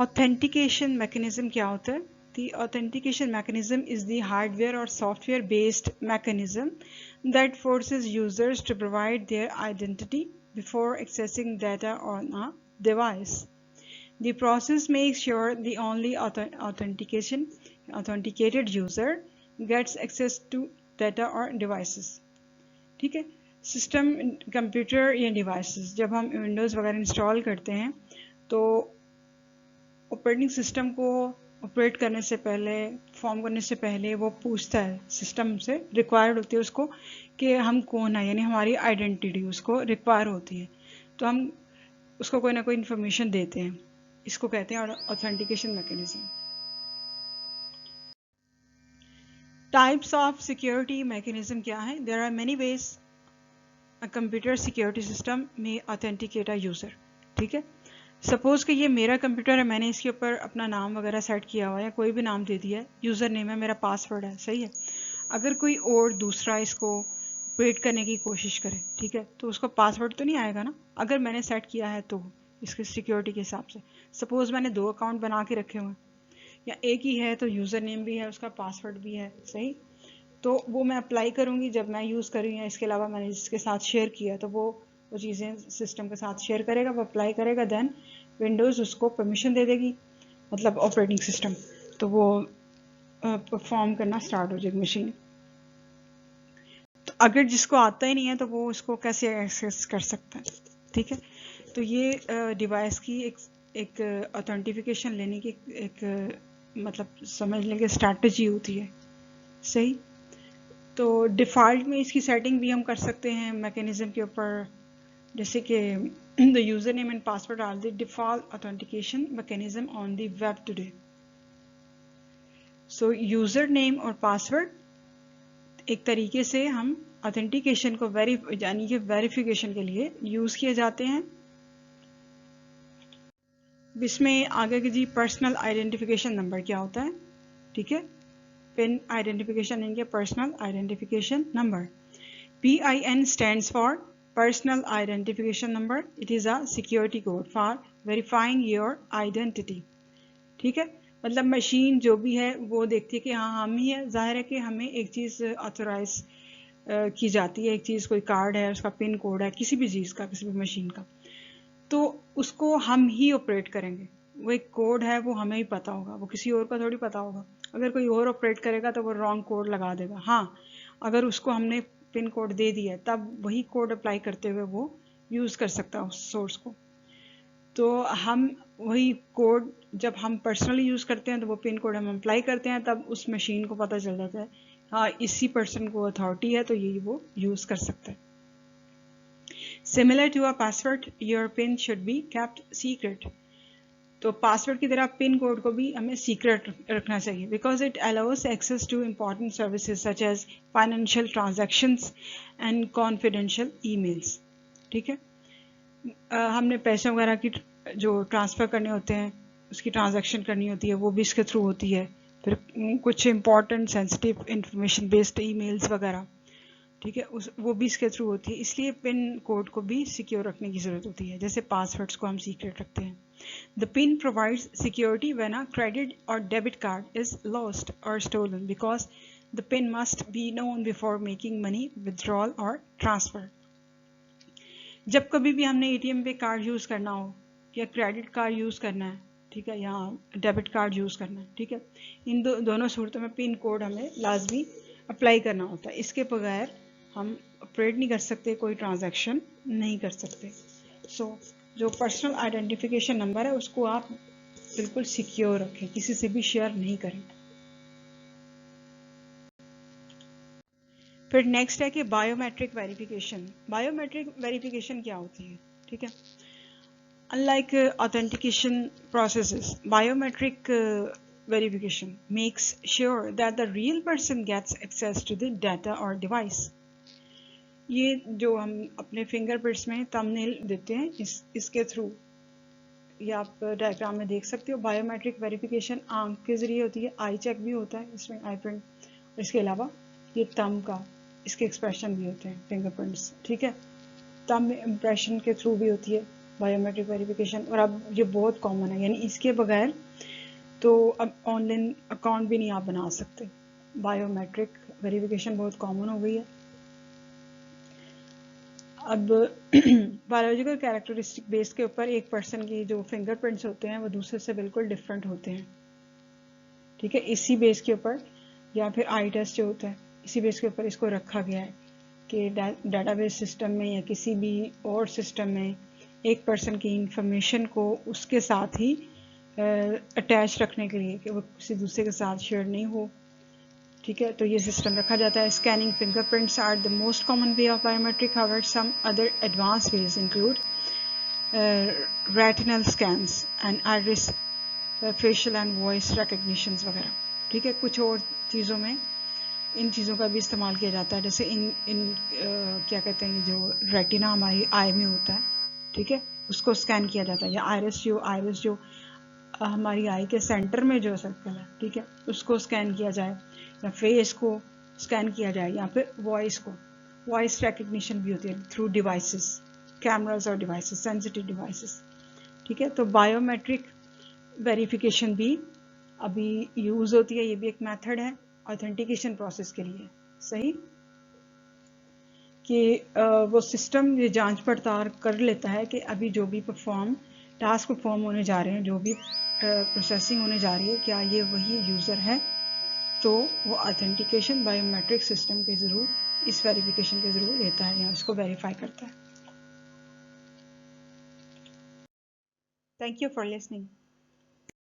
Authentication mechanism क्या होता है? The authentication mechanism is the hardware or software based mechanism that forces users to provide their identity before accessing data on a device. The process makes sure the only authenticated user gets access to data or devices. ठीक है, system, computer या devices, जब हम Windows वगैरह install करते हैं तो operating system को ऑपरेट करने से पहले, फॉर्म करने से पहले वो पूछता है, सिस्टम से रिक्वायर्ड होती है उसको कि हम कौन है, यानी हमारी आइडेंटिटी उसको रिक्वायर होती है, तो हम उसको कोई ना कोई इन्फॉर्मेशन देते हैं। इसको कहते हैं authentication mechanism. Types of security mechanism क्या है? There are many ways a computer security system में ऑथेंटिकेट अ यूज़र। ठीक है, सपोज़ कि ये मेरा कंप्यूटर है, मैंने इसके ऊपर अपना नाम वगैरह सेट किया हुआ है, कोई भी नाम दे दिया है, यूज़र नेम है, मेरा पासवर्ड है, सही है। अगर कोई और दूसरा इसको ऑपरेट करने की कोशिश करे, ठीक है, तो उसको पासवर्ड तो नहीं आएगा ना, अगर मैंने सेट किया है तो इसकी सिक्योरिटी के हिसाब से। सपोज़ मैंने 2 अकाउंट बना के रखे हुए हैं, या एक ही है तो यूज़र नेम भी है, उसका पासवर्ड भी है, सही, तो वो मैं अप्लाई करूँगी जब मैं यूज़ करूँ, या इसके अलावा मैंने जिसके साथ शेयर किया तो वो चीज़ें सिस्टम के साथ शेयर करेगा, वो अप्लाई करेगा, देन विंडोज़ उसको परमिशन दे देगी, मतलब ऑपरेटिंग सिस्टम, तो वो परफॉर्म करना स्टार्ट हो जाएगी मशीन। तो अगर जिसको आता ही नहीं है तो वो उसको कैसे एक्सेस कर सकता है? ठीक है, तो ये डिवाइस की एक ऑथेंटिफिकेशन लेने की एक मतलब समझ लेंगे स्ट्रैटेजी होती है, सही। तो डिफ़ॉल्ट में इसकी सेटिंग भी हम कर सकते हैं मैकेनिज्म के ऊपर, जैसे कि the user name and password are the default authentication mechanism on the web today. So user name और पासवर्ड एक तरीके से हम ऑथेंटिकेशन को यानी कि वेरिफिकेशन के लिए यूज़ किए जाते हैं। इसमें आगे की जी पर्सनल आइडेंटिफिकेशन नंबर क्या होता है? ठीक है, पिन आइडेंटिफिकेशन इनके personal identification number. PIN stands for Personal Identification Number. It is a security code for verifying your identity. ठीक है, मतलब मशीन जो भी है वो देखती है कि हाँ हम ही है, जाहिर है कि हमें एक चीज़ ऑथोराइज की जाती है, एक चीज़ कोई कार्ड है, उसका पिन कोड है, किसी भी चीज़ का, किसी भी मशीन का, तो उसको हम ही ऑपरेट करेंगे। वो एक कोड है, वो हमें ही पता होगा, वो किसी और का थोड़ी पता होगा। अगर कोई और ऑपरेट करेगा तो वो रॉन्ग कोड लगा देगा। हाँ, अगर उसको हमने पिन कोड दे दिया तब वही कोड अप्लाई करते हुए वो यूज़ कर सकता है उस सोर्स को। तो हम वही कोड जब हम पर्सनली यूज़ करते हैं तो वो पिन कोड हम अप्लाई करते हैं, तब उस मशीन को पता चल जाता है हाँ इसी पर्सन को अथॉरिटी है तो ये वो यूज़ कर सकता है। Similar to a password, your PIN should be kept secret. तो पासवर्ड की तरह पिन कोड को भी हमें सीक्रेट रखना चाहिए, because it allows access to important services such as financial transactions and confidential emails. ठीक है, हमने पैसे वगैरह की जो ट्रांसफ़र करने होते हैं, उसकी ट्रांजैक्शन करनी होती है, वो भी इसके थ्रू होती है। फिर कुछ important sensitive information based emails वगैरह, ठीक है, वो भी इसके थ्रू होती है, इसलिए पिन कोड को भी सिक्योर रखने की ज़रूरत होती है, जैसे पासवर्ड्स को हम सीक्रेट रखते हैं। The PIN provides security when a credit or debit card is lost or stolen because the PIN must be known before making money withdrawal or transfer. जब कभी भी हमने ATM पे कार्ड यूज़ करना हो या क्रेडिट कार्ड यूज़ करना है, ठीक है, या डेबिट कार्ड यूज़ करना है, ठीक है, इन दोनों सूरतों में पिन कोड हमें लाजमी अप्लाई करना होता है। इसके बगैर हम ऑपरेट नहीं कर सकते, कोई ट्रांजैक्शन नहीं कर सकते। सो जो पर्सनल आइडेंटिफिकेशन नंबर है उसको आप बिल्कुल सिक्योर रखें, किसी से भी शेयर नहीं करें। फिर नेक्स्ट है कि बायोमेट्रिक वेरिफिकेशन। बायोमेट्रिक वेरिफिकेशन क्या होती है? ठीक है, unlike authentication processes, biometric verification makes sure that the real person gets access to the data or device. ये जो हम अपने फिंगरप्रिंट्स में थंबनेल देते हैं इसके थ्रू, ये आप डायग्राम में देख सकते हो, बायोमेट्रिक वेरिफिकेशन आंख के जरिए होती है, आई चेक भी होता है इसमें, आई प्रिंट, इसके अलावा ये थंब का, इसके एक्सप्रेशन भी होते हैं फिंगरप्रिंट्स, ठीक है, थंब इम्प्रेशन के थ्रू भी होती है बायोमेट्रिक वेरिफिकेशन, और अब ये बहुत कॉमन है, यानी इसके बगैर तो अब ऑनलाइन अकाउंट भी नहीं आप बना सकते। बायोमेट्रिक वेरिफिकेशन बहुत कॉमन हो गई है। अब बायोलॉजिकल कैरेक्टरिस्टिक बेस के ऊपर एक पर्सन की जो फिंगरप्रिंट्स होते हैं वो दूसरे से बिल्कुल डिफरेंट होते हैं, ठीक है। इसी बेस के ऊपर, या फिर आई टेस्ट जो होता है, इसी बेस के ऊपर इसको रखा गया है कि डाटाबेस सिस्टम में या किसी भी और सिस्टम में एक पर्सन की इंफॉर्मेशन को उसके साथ ही अटैच रखने के लिए, कि वो किसी दूसरे के साथ शेयर नहीं हो, ठीक है। तो ये सिस्टम रखा जाता है। Scanning fingerprints are the most common way of biometric, however some other advance ways include retinal scans and iris facial and voice recognition वगैरह, ठीक है। कुछ और चीज़ों में इन चीज़ों का भी इस्तेमाल किया जाता है, जैसे इन क्या कहते हैं, जो रेटिना हमारी आई में होता है, ठीक है, उसको स्कैन किया जाता है, या आइरिस जो हमारी आई के सेंटर में जो सर्कल है, ठीक है, उसको स्कैन किया जाए, या फेस को स्कैन किया जाए, या फिर वॉइस रिकग्निशन भी होती है थ्रू डिवाइसेस, कैमरास और डिवाइसेस, सेंसिटिव डिवाइसेस, ठीक है। तो बायोमेट्रिक वेरिफिकेशन भी अभी यूज होती है, ये भी एक मेथड है ऑथेंटिकेशन प्रोसेस के लिए, सही, कि वो सिस्टम ये जांच पड़ताल कर लेता है कि अभी जो भी टास्क परफॉर्म होने जा रहे हैं, जो भी प्रोसेसिंग होने जा रही है, क्या ये वही यूज़र है। तो वो ऑथेंटिकेशन बायोमेट्रिक सिस्टम के ज़रूर इस वेरिफिकेशन के ज़रूर लेता है, या इसको वेरीफाई करता है। Thank you for listening.